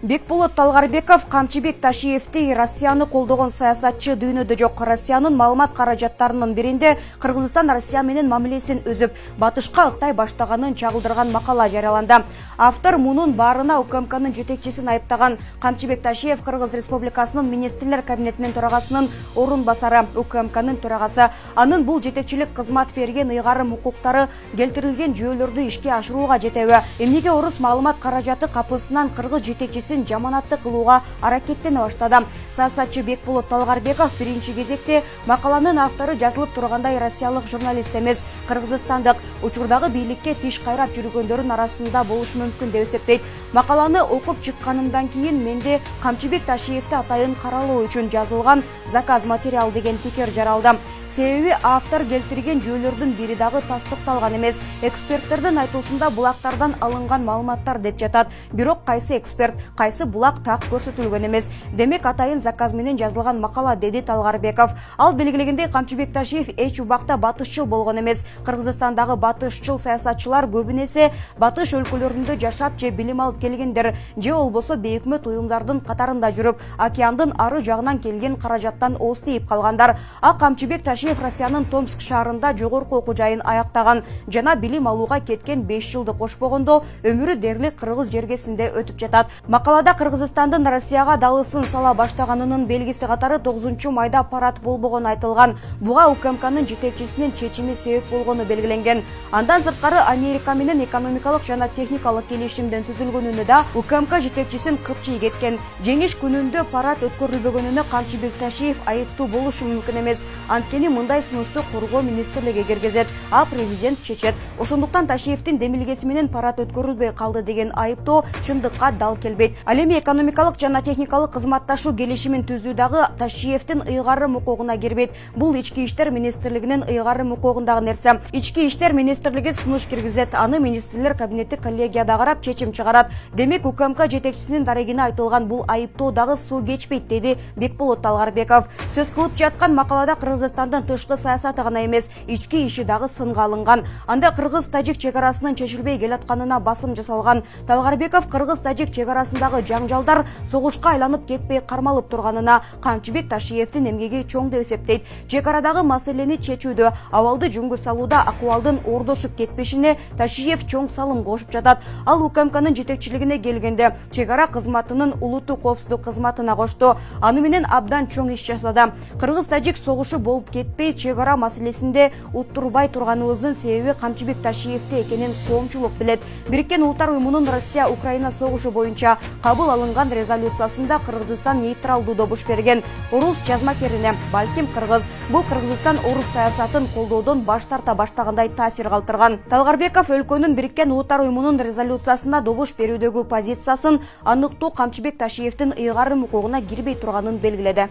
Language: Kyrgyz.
Бекболот Талгарбеков Камчыбек Ташиевди Россияны колдогон саясатчы дүйнөдө жок. Россиянын маалымат каражаттарынын биринде Кыргызстан Россия менен мамилесин үзүп, батышка ыктай баштаганын чагылдырган макала жарыяланды. Автор мунун баарына УКМКнын жетекчисин айыптаган. Камчыбек Ташиев Кыргыз Республикасынын министрлер кабинетинин төрагасынын орун басары, УКМКнын төрагасы. Анын бул жетекчилик кызмат берген ыйгарым укуктары келтирилген жүйөлөрдү ишке ашырууга жетеби. Эмнеге орус маалымат каражаты капысынан Кыргыз жетекчисин жаманатты кылууга аракеттене баштады. Саясатчы Бекболот Талгарбеков биринчи кезекте макаланын автору жазылып тургандай россиялык журналист эмес, кыргызстандык учурдагы бийликке тиш кайрап жүргөндөрдүн арасында болушу мүмкүн деп эсептейт. Макаланы окуп чыкканымдан кийин менде Камчыбек Ташиевди атайын каралуу үчүн жазылган заказ материал деген пикир жаралды. Себеби автор келтирген жүйөлөрдүн бири дагы тастыкталган эмес. Эксперттердин айтуусунда булактардан алынган маалыматтар деп жатат. Бирок кайсы эксперт, кайсы булак так көрсөтүлгөн эмес. Демек атайын заказ менен жазылган макала, деди Талгарбеков. Ал белгилегендей Камчыбек Ташиев эч убакта батышчыл болгон эмес. Кыргызстандагы батышчыл саясатчылар көбүн эсе батыш өлкөлөрүндө жашап же билим алып келгендер, же болбосо бейөкмөт уюмдардын катарында жүрүп, океандын ары жагынан келген каражаттан ооз тийип калгандар. А Камчыбек Россиянын Томск шаарында жогорку окуу жайын аяктаган жана билим алууга кеткен 5 жылды кошпогондо өмүрү дээрлик кыргыз жергесинде өтүп жатат. Макалада Кыргызстандын Россияга далысын сала баштаганынын белгиси катары 9-майда парад болбогону айтылган. Буга УКМКнын жетекчисинин чечими себеп болгону белгиленген. Андан сырткары Америка менен экономикалык жана техникалык келишимден түзүлгөнүнө да УКМК жетекчисин кыпчый кеткен. Жеңиш күнүндө парад өткөрүлбөгөнүнө Камчыбек Ташиев айыптуу болушу мүмкүн эмес. Анткени мындай сунушту коргоо министрлиги киргизет, а президент чечет. Ошондуктан Ташиевдин демилгеси менен парад өткөрүлбөй калды деген айыптоо чындыкка дал келбейт. Ал эми экономикалык жана техникалык кызматташуу келишимин түзүү дагы Ташиевдин ыйгарым укугуна кирбейт. Бул ички иштер министрлигинин ыйгарым укугундагы нерсе. Ички иштер министрлиги сунуш киргизет, аны министрлер кабинети коллегияда карап чечим чыгарат. Демек УКМК жетекчисинин дарегине айтылган бул айыптоо дагы суу кечпейт, деди Бекболот Талгарбеков. Сөз кылып жаткан макалада Кыргызстандын тышкы саясаты гана эмес, ички иши дагы сынга алынган. Анда кыргыз-тажик чегарасынын чечилбей келатканына басым жасалган. Талгарбеков кыргыз-тажик чегарасындагы жаңжалдар согушка айланып кетпей кармалып турганына Камчыбек Ташиевдин эмгеги чоң деп эсептейт. Чегарадагы маселени чечүүдө, абалды жөнгө салууда акыбалдын ордошуп кетпешине Ташиев чоң салым кошуп жатат. Ал УКМКнын жетекчилигине келгенде чегара кызматынын улуттук коопсуздук кызматына кошту. Аны менен абдан чоң иш жасады. Кыргыз-тажик согушу болуп кетпей чегара маселесинде уттурбай турганыбыздын себеби Камчыбек Ташиевди экенин коомчулук билет. Бириккен Улуттар уюмунун Россия-Украина согушу боюнча кабыл алынган резолюциясында Кыргызстан нейтралдуу добуш берген. Орус жазма керине, балким кыргыз. Бул Кыргызстан орус саясатын колдоодон баш тарта баштагандай таасир калтырган. Талгарбеков өлкөнүн Бириккен Улуттар уюмунун резолюциясына добуш берүүдөгү позициясын аныктоо Камчыбек Ташиевдин ыйгарым укугуна кирбей турганын белгиледи.